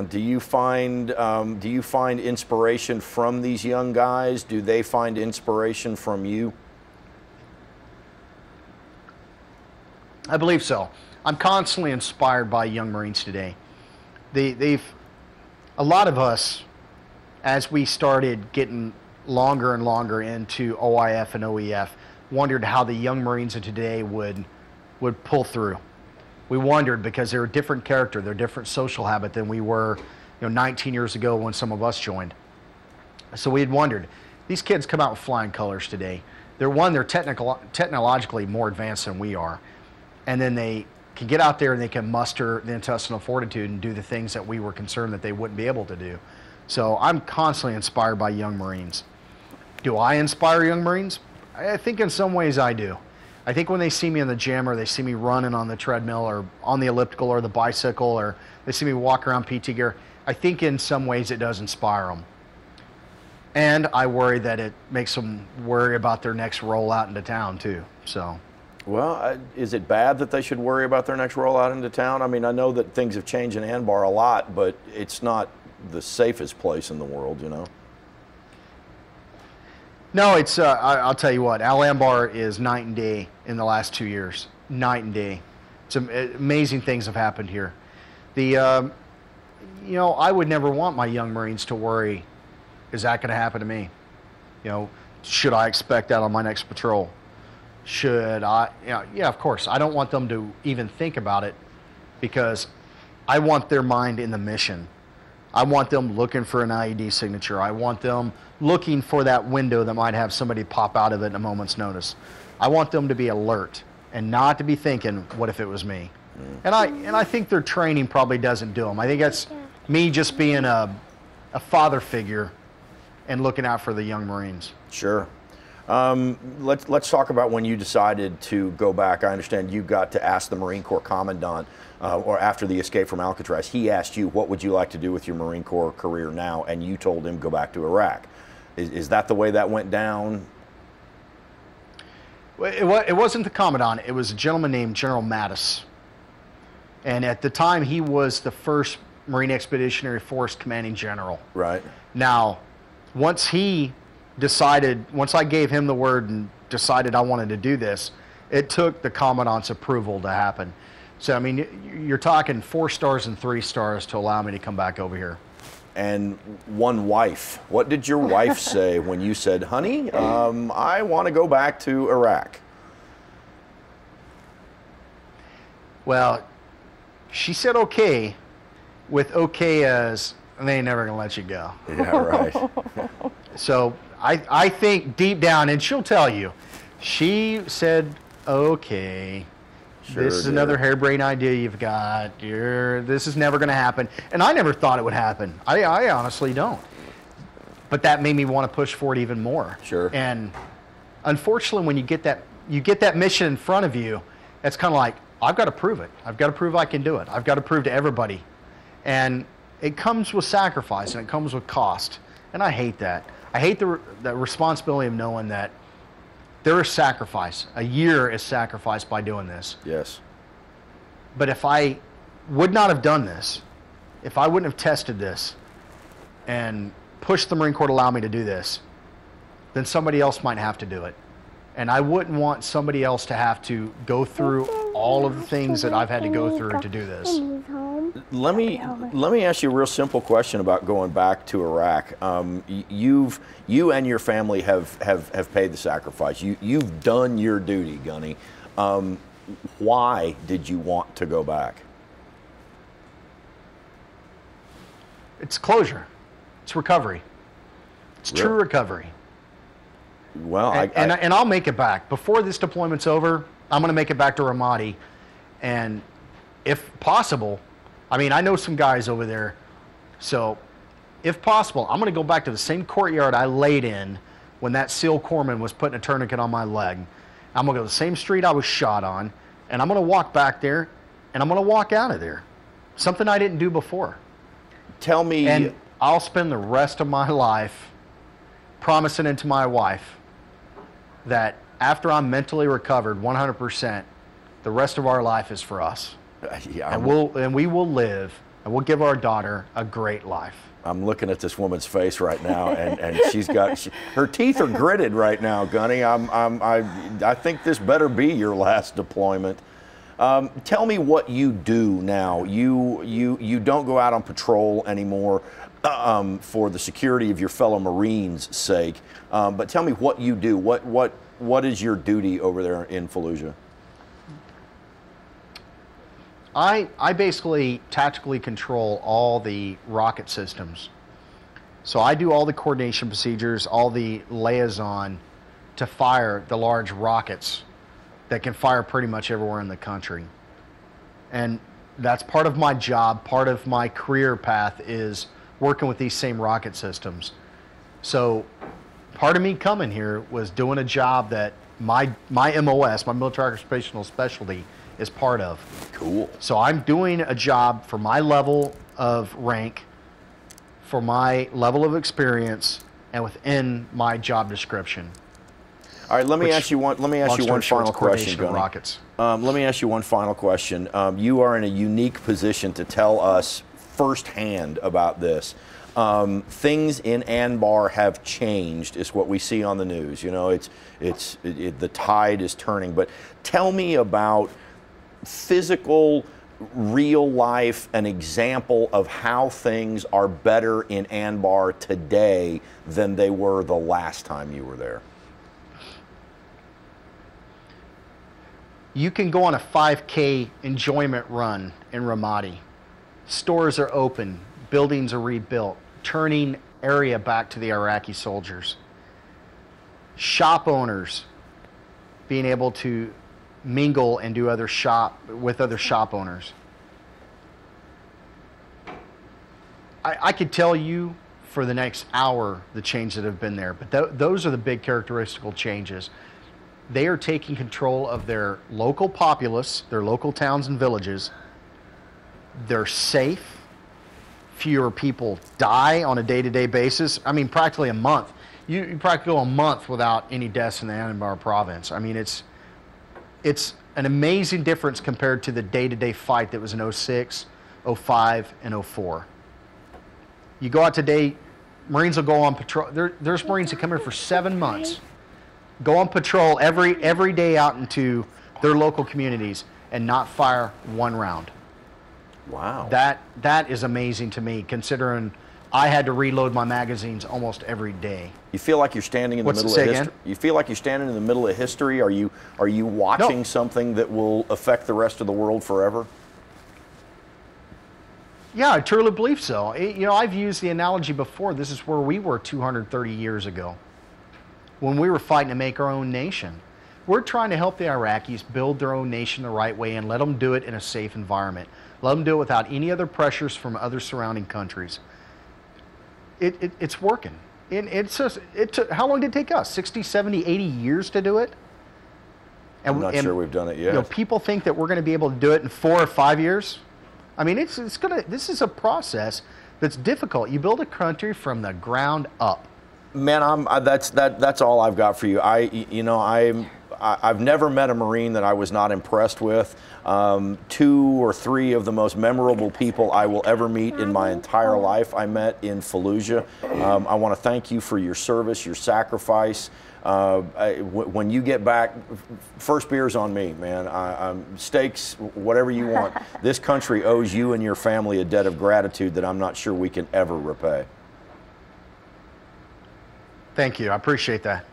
Do you find inspiration from these young guys? Do they find inspiration from you? I believe so. I'm constantly inspired by young Marines today. A lot of us, as we started getting longer and longer into OIF and OEF, wondered how the young Marines of today would pull through. We wondered because they're a different character, they're a different social habit than we were, 19 years ago when some of us joined. So we had wondered, these kids come out with flying colors today. They're technologically more advanced than we are. And then they can get out there and they can muster the intestinal fortitude and do the things that we were concerned that they wouldn't be able to do. So I'm constantly inspired by young Marines. Do I inspire young Marines? I think in some ways I do. I think when they see me in the gym or they see me running on the treadmill or on the elliptical or the bicycle or they see me walk around PT gear, I think in some ways it does inspire them. And I worry that it makes them worry about their next rollout into town too. So. Well, is it bad that they should worry about their next rollout into town? I mean, I know that things have changed in Anbar a lot, but it's not the safest place in the world, No, it's, I'll tell you what, Al Anbar is night and day in the last 2 years. Night and day. Some amazing things have happened here. I would never want my young Marines to worry, is that going to happen to me? Should I expect that on my next patrol? Should I, yeah, of course. I don't want them to even think about it because I want their mind in the mission. I want them looking for an IED signature. I want them looking for that window that might have somebody pop out of it in a moment's notice. I want them to be alert and not to be thinking, what if it was me? And I think their training probably doesn't do them. I think that's me just being a father figure and looking out for the young Marines. Sure. Let's talk about when you decided to go back. I understand you got to ask the Marine Corps Commandant, or after the escape from Alcatraz, he asked you, what would you like to do with your Marine Corps career now? And you told him, go back to Iraq. Is that the way that went down? Well, it wasn't the Commandant. It was a gentleman named General Mattis. And at the time, he was the first Marine Expeditionary Force Commanding General. Right. Now, once I gave him the word and decided I wanted to do this, it took the Commandant's approval to happen. So, I mean, you're talking 4 stars and 3 stars to allow me to come back over here. And one wife. What did your wife say when you said, honey, I want to go back to Iraq? Well, she said okay, with okay as they ain't never gonna let you go. Yeah, right. So I think deep down, and she'll tell you, she said, okay, Sure, this is another harebrained idea you've got. This is never going to happen. And I never thought it would happen. I honestly don't. But that made me want to push for it even more. Sure. And unfortunately, when you get that mission in front of you, it's kind of like, I've got to prove it. I've got to prove I can do it. I've got to prove to everybody. And it comes with sacrifice and it comes with cost. And I hate that. I hate the responsibility of knowing that there is sacrifice. A year is sacrificed by doing this. Yes. But if I would not have done this, if I wouldn't have tested this and pushed the Marine Corps to allow me to do this, then somebody else might have to do it. And I wouldn't want somebody else to have to go through all of the things that I've had to go through to do this. Let me ask you a real simple question about going back to Iraq. You and your family have paid the sacrifice. You've done your duty, Gunny. Why did you want to go back? It's closure. It's recovery. It's Really? true recovery. Well, and I'll make it back. Before this deployment's over, I'm going to make it back to Ramadi. And if possible, I mean, I know some guys over there. So if possible, I'm going to go back to the same courtyard I laid in when that SEAL corpsman was putting a tourniquet on my leg. I'm going to go to the same street I was shot on. And I'm going to walk back there. And I'm going to walk out of there. Something I didn't do before. Tell me. And I'll spend the rest of my life promising it to my wife that after I'm mentally recovered 100%, the rest of our life is for us. Yeah, and we will live and we'll give our daughter a great life. I'm looking at this woman's face right now, and she's got her teeth are gritted right now, Gunny. I think this better be your last deployment. Tell me what you do now. You don't go out on patrol anymore for the security of your fellow Marines' sake. But tell me what you do. What is your duty over there in Fallujah? I basically tactically control all the rocket systems. So I do all the coordination procedures, all the liaison to fire the large rockets that can fire pretty much everywhere in the country. And that's part of my job, part of my career path is working with these same rocket systems. So part of me coming here was doing a job that my MOS, my military occupational specialty, is part of. Cool. So I'm doing a job for my level of rank, for my level of experience, and within my job description. All right, let me ask you one final question, Gunny. Rockets. Let me ask you one final question. You are in a unique position to tell us firsthand about this. Things in Anbar have changed, is what we see on the news. You know, the tide is turning. But tell me about physical, real life, an example of how things are better in Anbar today than they were the last time you were there. You can go on a 5K enjoyment run in Ramadi. Stores are open, buildings are rebuilt, turning area back to the Iraqi soldiers. Shop owners being able to mingle and do with other shop owners. I could tell you for the next hour the changes that have been there, but those are the big characteristical changes. They are taking control of their local populace, their local towns and villages. They're safe. Fewer people die on a day-to-day basis. I mean, practically a month. You practically go a month without any deaths in the Anbar province. I mean, it's an amazing difference compared to the day-to-day fight that was in 06, 05, and 04. You go out today, Marines will go on patrol. There's Marines that come here for 7 months, go on patrol every day out into their local communities and not fire one round. Wow. That is amazing to me, considering I had to reload my magazines almost every day. You feel like you're standing in the middle of history? You feel like you're standing in the middle of history? Are you watching something that will affect the rest of the world forever? Yeah, I truly believe so. You know, I've used the analogy before. This is where we were 230 years ago when we were fighting to make our own nation. We're trying to help the Iraqis build their own nation the right way and let them do it in a safe environment. Let them do it without any other pressures from other surrounding countries. It's working. How long did it take us? 60, 70, 80 years to do it? I'm not sure we've done it yet. You know, people think that we're going to be able to do it in 4 or 5 years. I mean, this is a process that's difficult. You build a country from the ground up. Man, that's all I've got for you. I've never met a Marine that I was not impressed with. 2 or 3 of the most memorable people I will ever meet in my entire life I met in Fallujah. I want to thank you for your service, your sacrifice. When you get back, first beer's on me, man. Steaks, whatever you want. This country owes you and your family a debt of gratitude that I'm not sure we can ever repay. Thank you. I appreciate that.